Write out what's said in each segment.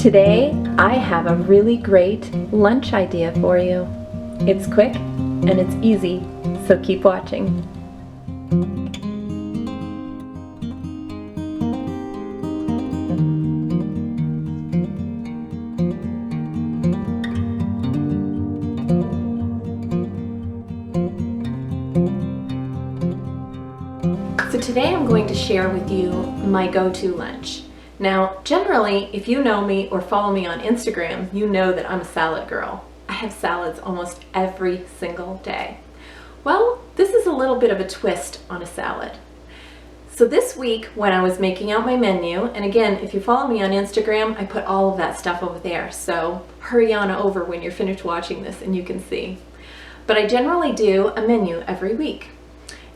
Today, I have a really great lunch idea for you. It's quick and it's easy, so keep watching. So today I'm going to share with you my go-to lunch. Now, generally, if you know me or follow me on Instagram, you know that I'm a salad girl. I have salads almost every single day. Well, this is a little bit of a twist on a salad. So this week, when I was making out my menu, and again, if you follow me on Instagram, I put all of that stuff over there, so hurry on over when you're finished watching this and you can see. But I generally do a menu every week.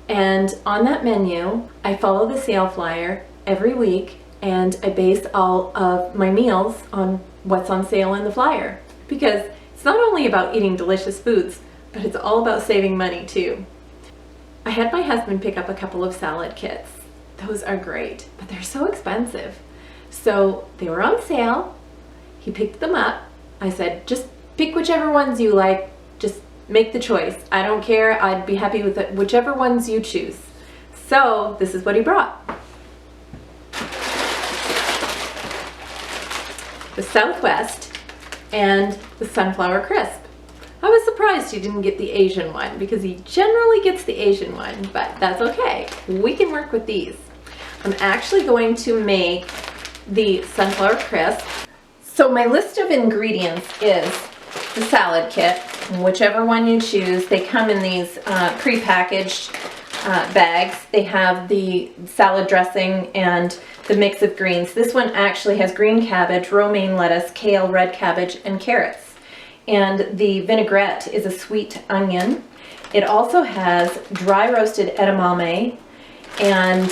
And on that menu, I follow the sale flyer every week, and I base all of my meals on what's on sale in the flyer. Because it's not only about eating delicious foods, but it's all about saving money too. I had my husband pick up a couple of salad kits. Those are great, but they're so expensive. So they were on sale. He picked them up. I said, just pick whichever ones you like. Just make the choice. I don't care. I'd be happy with it, whichever ones you choose. So this is what he brought. The Southwest and the Sunflower Crisp. I was surprised he didn't get the Asian one because he generally gets the Asian one, but that's okay. We can work with these. I'm actually going to make the Sunflower Crisp. So my list of ingredients is the salad kit, whichever one you choose. They come in these pre-packaged bags. They have the salad dressing and the mix of greens. This one actually has green cabbage, romaine lettuce, kale, red cabbage, and carrots. And the vinaigrette is a sweet onion. It also has dry roasted edamame and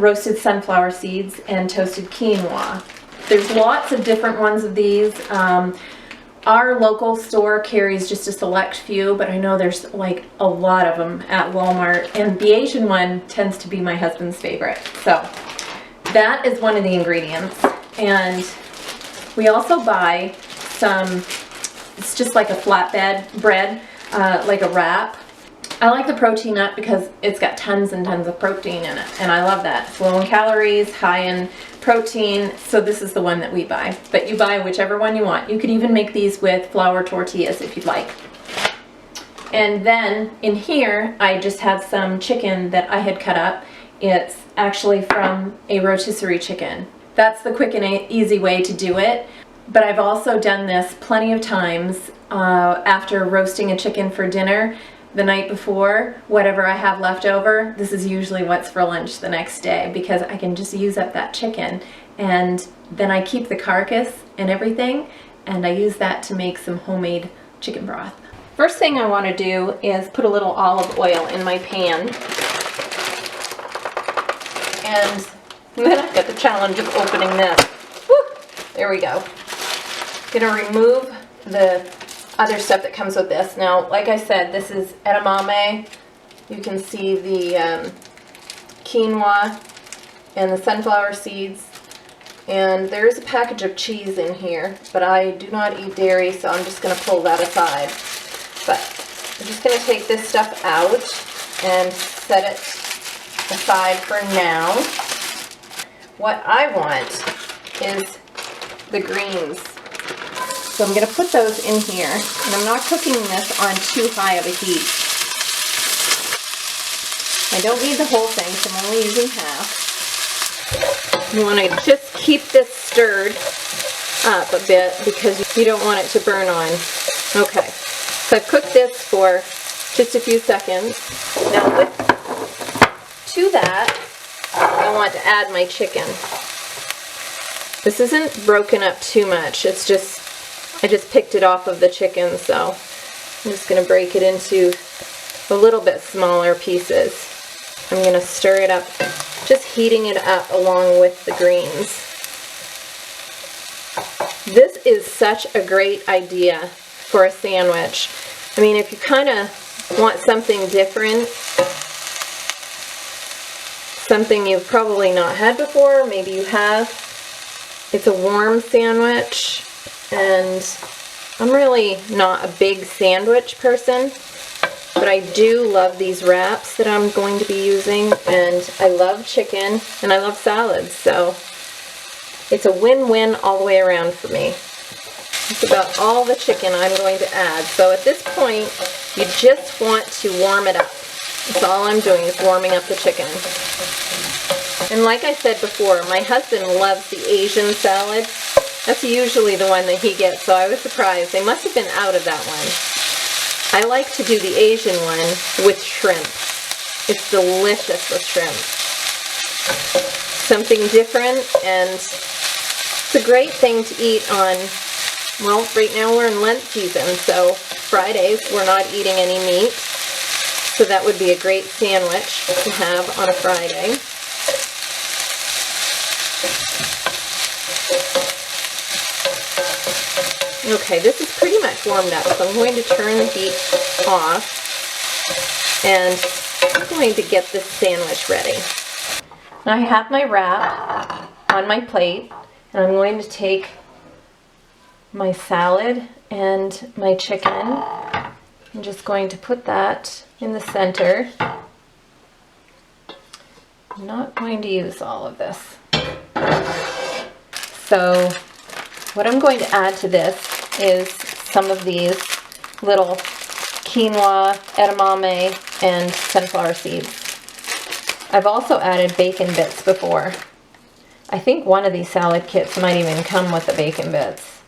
roasted sunflower seeds and toasted quinoa. There's lots of different ones of these. Our local store carries just a select few, but I know there's like a lot of them at Walmart, and the Asian one tends to be my husband's favorite. So that is one of the ingredients. And we also buy some, it's just like a flatbed bread, like a wrap. I like the protein nut because it's got tons and tons of protein in it, and I love that. It's low in calories, high in protein, so this is the one that we buy. But you buy whichever one you want. You could even make these with flour tortillas if you'd like. And then in here, I just have some chicken that I had cut up. It's actually from a rotisserie chicken. That's the quick and easy way to do it. But I've also done this plenty of times after roasting a chicken for dinner. The night before, whatever I have left over, this is usually what's for lunch the next day, because I can just use up that chicken, and then I keep the carcass and everything, and I use that to make some homemade chicken broth. First thing I want to do is put a little olive oil in my pan, and then I've got the challenge of opening this. Woo! There we go. Gonna remove the other stuff that comes with this. Now, like I said, this is edamame. You can see the quinoa and the sunflower seeds. And there is a package of cheese in here, but I do not eat dairy, so I'm just going to pull that aside. But I'm just going to take this stuff out and set it aside for now. What I want is the greens. So I'm going to put those in here, and I'm not cooking this on too high of a heat. I don't need the whole thing, so I'm only using half. You want to just keep this stirred up a bit because you don't want it to burn on. Okay, so I've cooked this for just a few seconds. Now to that, I want to add my chicken. This isn't broken up too much, it's just I just picked it off of the chicken, so I'm just going to break it into a little bit smaller pieces. I'm going to stir it up, just heating it up along with the greens. This is such a great idea for a sandwich. I mean, if you kind of want something different, something you've probably not had before, maybe you have, It's a warm sandwich, and I'm really not a big sandwich person, but I do love these wraps that I'm going to be using, and I love chicken, and I love salads, so it's a win-win all the way around for me. It's about all the chicken I'm going to add. So at this point, you just want to warm it up. That's all I'm doing is warming up the chicken. And like I said before, my husband loves the Asian salad. That's usually the one that he gets, so I was surprised. They must have been out of that one. I like to do the Asian one with shrimp. It's delicious with shrimp. Something different, and it's a great thing to eat on, well, right now we're in Lent season, so Fridays we're not eating any meat. So that would be a great sandwich to have on a Friday. Okay, this is pretty much warmed up, so I'm going to turn the heat off, and I'm going to get this sandwich ready. Now I have my wrap on my plate, and I'm going to take my salad and my chicken. I'm just going to put that in the center. I'm not going to use all of this. So what I'm going to add to this is some of these little quinoa, edamame, and sunflower seeds. I've also added bacon bits before. I think one of these salad kits might even come with the bacon bits.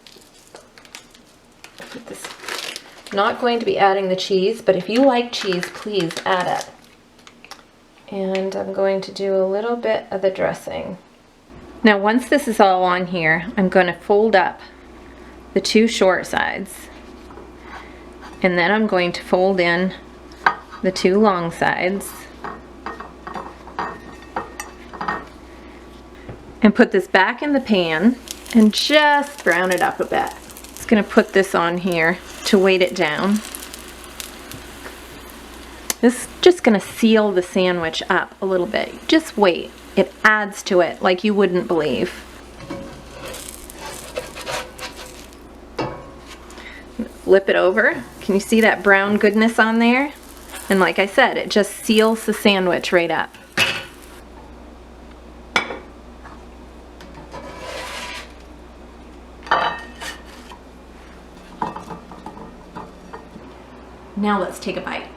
I'm not going to be adding the cheese, but if you like cheese, please add it. And I'm going to do a little bit of the dressing. Now once this is all on here, I'm going to fold up the two short sides, and then I'm going to fold in the two long sides and put this back in the pan and just brown it up a bit. Just going to put this on here to weight it down. This is just going to seal the sandwich up a little bit. Just wait. It adds to it like you wouldn't believe. Flip it over. Can you see that brown goodness on there? And like I said, it just seals the sandwich right up. Now let's take a bite.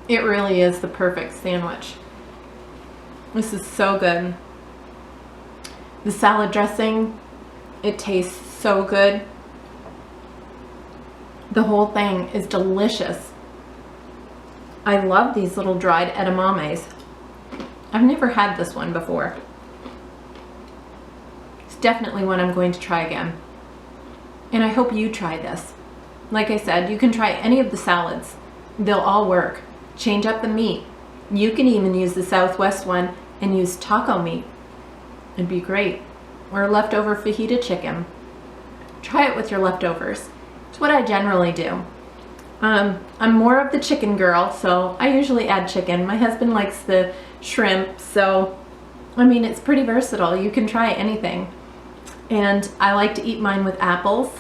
It really is the perfect sandwich. This is so good. The salad dressing, it tastes so good. The whole thing is delicious. I love these little dried edamames. I've never had this one before. It's definitely one I'm going to try again. And I hope you try this. Like I said, you can try any of the salads. They'll all work. Change up the meat. You can even use the Southwest one and use taco meat. It'd be great. Or leftover fajita chicken. Try it with your leftovers. It's what I generally do. I'm more of the chicken girl, so I usually add chicken. My husband likes the shrimp, so I mean, it's pretty versatile. You can try anything. And I like to eat mine with apples.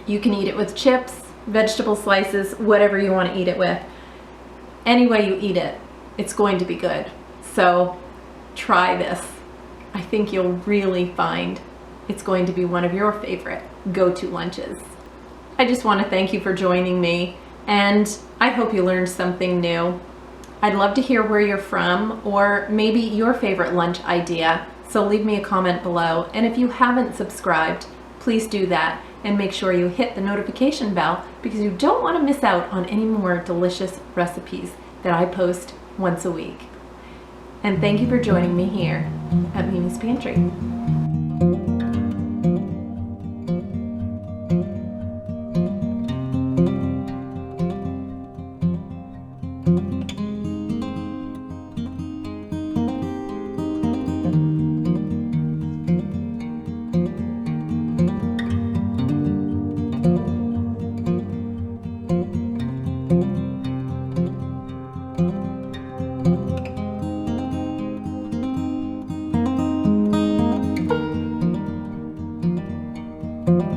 You can eat it with chips, vegetable slices, whatever you want to eat it with. Any way you eat it, it's going to be good. So try this. I think you'll really find it's going to be one of your favorite go-to lunches. I just want to thank you for joining me, and I hope you learned something new. I'd love to hear where you're from, or maybe your favorite lunch idea, so leave me a comment below. And if you haven't subscribed, please do that, and make sure you hit the notification bell, because you don't want to miss out on any more delicious recipes that I post once a week. And thank you for joining me here at Mimi's Pantry. you.